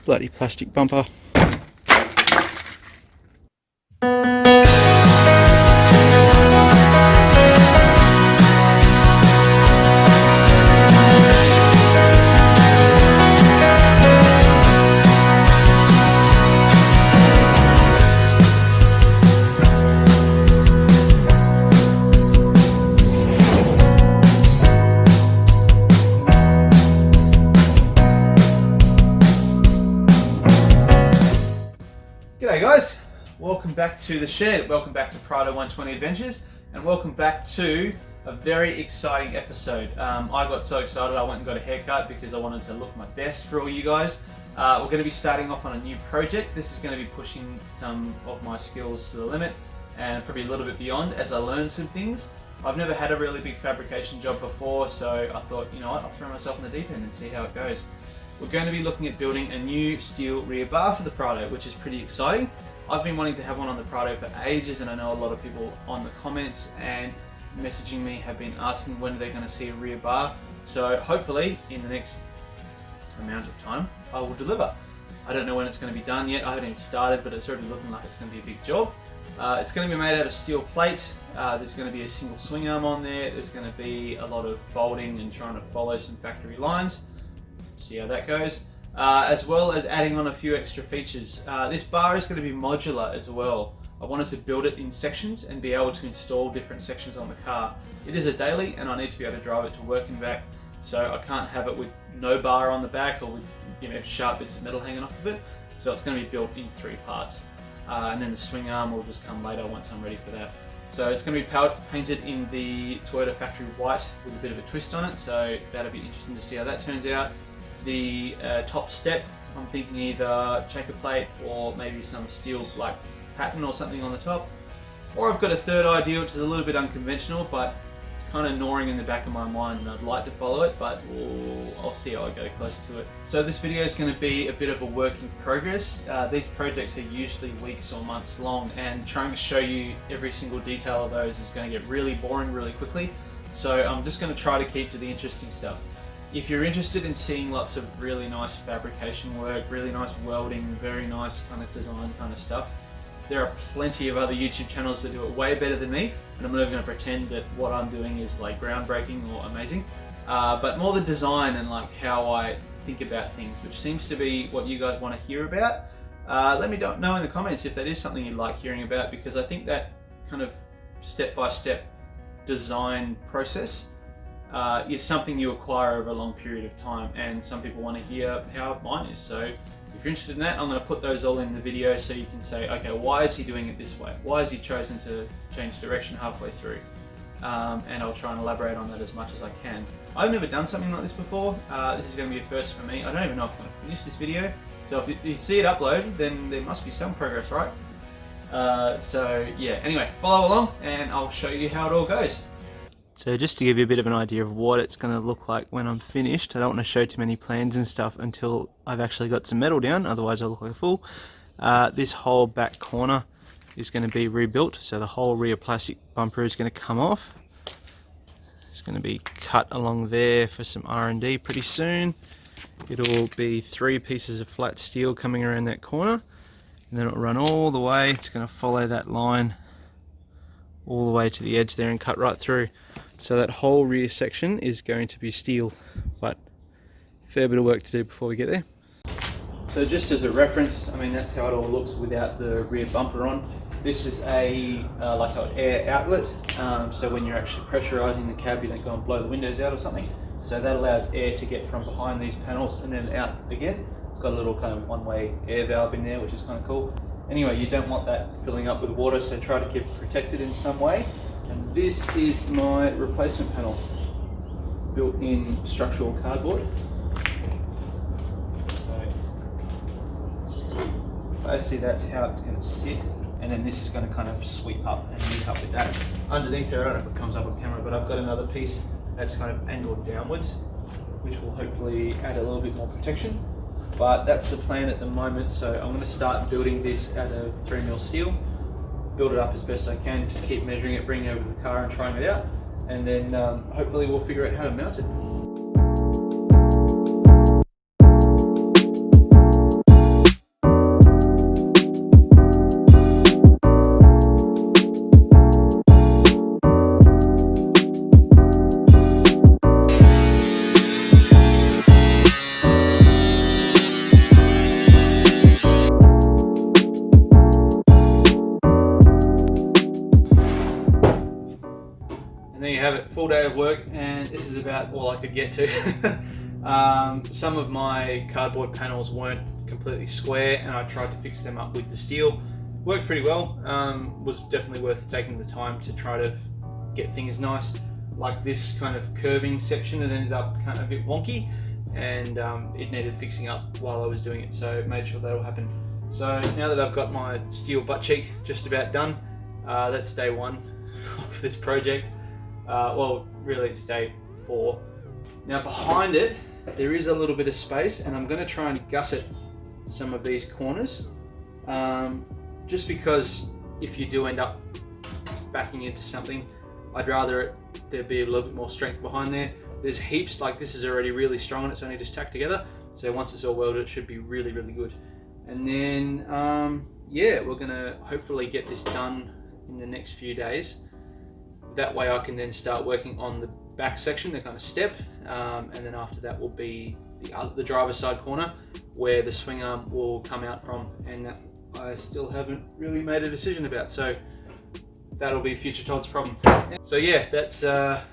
bloody plastic bumper. G'day guys, welcome back to the shed, welcome back to Prado 120 Adventures, and welcome back to a very exciting episode. I got so excited I went and got a haircut because I wanted to look my best for all you guys. We're going to be starting off on a new project. This is going to be pushing some of my skills to the limit and probably a little bit beyond as I learn some things. I've never had a really big fabrication job before, so I thought, you know what, I'll throw myself in the deep end and see how it goes. We're going to be looking at building a new steel rear bar for the Prado, which is pretty exciting. I've been wanting to have one on the Prado for ages, and I know a lot of people on the comments and messaging me have been asking when they're going to see a rear bar. So hopefully in the next amount of time I will deliver. I don't know when it's going to be done yet. I haven't even started, but it's already looking like it's going to be a big job. It's going to be made out of steel plate. There's going to be a single swing arm on there. There's going to be a lot of folding and trying to follow some factory lines. See how that goes, as well as adding on a few extra features. This bar is going to be modular as well. I wanted to build it in sections and be able to install different sections on the car. It is a daily and I need to be able to drive it to work and back, so I can't have it with no bar on the back or with, you know, sharp bits of metal hanging off of it. So it's going to be built in 3 parts, and then the swing arm will just come later once I'm ready for that. So it's going to be painted in the Toyota factory white with a bit of a twist on it, so that'll be interesting to see how that turns out. The top step, I'm thinking either checker plate or maybe some steel like pattern or something on the top. Or I've got a third idea which is a little bit unconventional, but it's kind of gnawing in the back of my mind and I'd like to follow it, but I'll see how I go closer to it. So this video is going to be a bit of a work in progress. These projects are usually weeks or months long, and trying to show you every single detail of those is going to get really boring really quickly. So I'm just going to try to keep to the interesting stuff. If you're interested in seeing lots of really nice fabrication work, really nice welding, very nice kind of design kind of stuff, there are plenty of other YouTube channels that do it way better than me, and I'm not even going to pretend that what I'm doing is like groundbreaking or amazing, but more the design and like how I think about things, which seems to be what you guys want to hear about. Let me know in the comments if that is something you'd like hearing about, because I think that kind of step-by-step design process is something you acquire over a long period of time, and some people want to hear how mine is. So if you're interested in that, I'm going to put those all in the video so you can say, okay, why is he doing it this way? Why has he chosen to change direction halfway through? And I'll try and elaborate on that as much as I can. I've never done something like this before. This is going to be a first for me. I don't even know if I'm going to finish this video. So if you see it uploaded, then there must be some progress, right? So yeah, anyway, follow along and I'll show you how it all goes. So just to give you a bit of an idea of what it's going to look like when I'm finished, I don't want to show too many plans and stuff until I've actually got some metal down, otherwise I'll look like a fool. This whole back corner is going to be rebuilt, so the whole rear plastic bumper is going to come off. It's going to be cut along there for some R&D pretty soon. It'll be 3 pieces of flat steel coming around that corner, and then it'll run all the way. It's going to follow that line all the way to the edge there and cut right through. So that whole rear section is going to be steel, but a fair bit of work to do before we get there. So just as a reference, I mean, that's how it all looks without the rear bumper on. This is a like an air outlet, so when you're actually pressurizing the cab, you don't go and blow the windows out or something. So that allows air to get from behind these panels and then out again. It's got a little kind of one-way air valve in there, which is kind of cool. Anyway, you don't want that filling up with water, so try to keep it protected in some way. And this is my replacement panel, built in structural cardboard. So basically that's how it's going to sit, and then this is going to kind of sweep up and meet up with that. Underneath there, I don't know if it comes up on camera, but I've got another piece that's kind of angled downwards, which will hopefully add a little bit more protection. But that's the plan at the moment, so I'm going to start building this out of 3mm steel, build it up as best I can to keep measuring it, bringing it over to the car and trying it out, and then hopefully we'll figure out how to mount it. have it, full day of work, and this is about all I could get to. Some of my cardboard panels weren't completely square, and I tried to fix them up with the steel. Worked pretty well. Was definitely worth taking the time to try to get things nice. Like this kind of curving section that ended up kind of a bit wonky, and it needed fixing up while I was doing it, so made sure that all happened. So now that I've got my steel butt cheek just about done, that's day 1 of this project. Well, really it's day 4. Now behind it, there is a little bit of space, and I'm going to try and gusset some of these corners, just because if you do end up backing into something, I'd rather there be a little bit more strength behind there. There's heaps, like this is already really strong and it's only just tacked together, so once it's all welded it should be really, really good. And then yeah, we're gonna hopefully get this done in the next few days. That way I can then start working on the back section, the kind of step, and then after that will be the driver's side corner where the swing arm will come out from, and that I still haven't really made a decision about, so that'll be future Todd's problem. So yeah, that's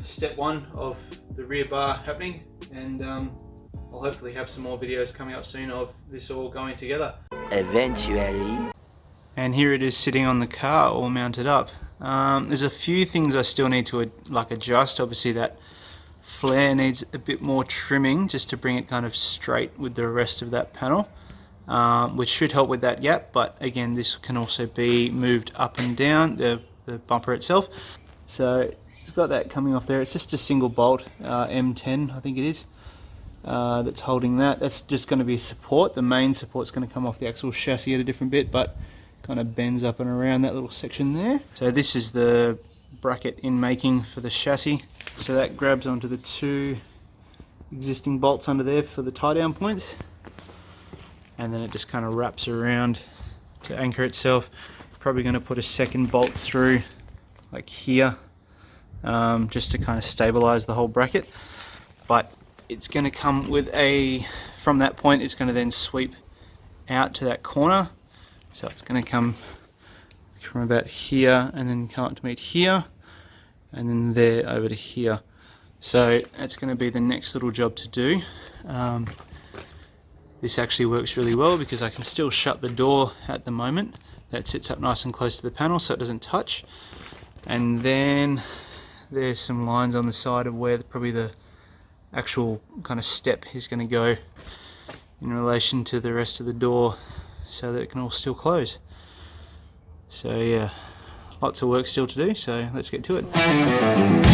step 1 of the rear bar happening, and I'll hopefully have some more videos coming up soon of this all going together. Eventually. And here it is sitting on the car, all mounted up. There's a few things I still need to adjust. Obviously that flare needs a bit more trimming just to bring it kind of straight with the rest of that panel, which should help with that gap, but again this can also be moved up and down, the bumper itself. So it's got that coming off there. It's just a single bolt, M10 I think it is, that's holding that. That's just going to be support. The main support's going to come off the axle chassis at a different bit, but kind of bends up and around that little section there. So this is the bracket in making for the chassis. So that grabs onto the 2 existing bolts under there for the tie down points, and then it just kind of wraps around to anchor itself. Probably going to put a second bolt through like here, just to kind of stabilize the whole bracket, but it's going to come with from that point it's going to then sweep out to that corner. So it's going to come from about here and then come up to meet here, and then there over to here. So that's going to be the next little job to do. This actually works really well because I can still shut the door at the moment. That sits up nice and close to the panel so it doesn't touch. And then there's some lines on the side of where probably the actual kind of step is going to go in relation to the rest of the door, so that it can all still close. So yeah, lots of work still to do, so let's get to it.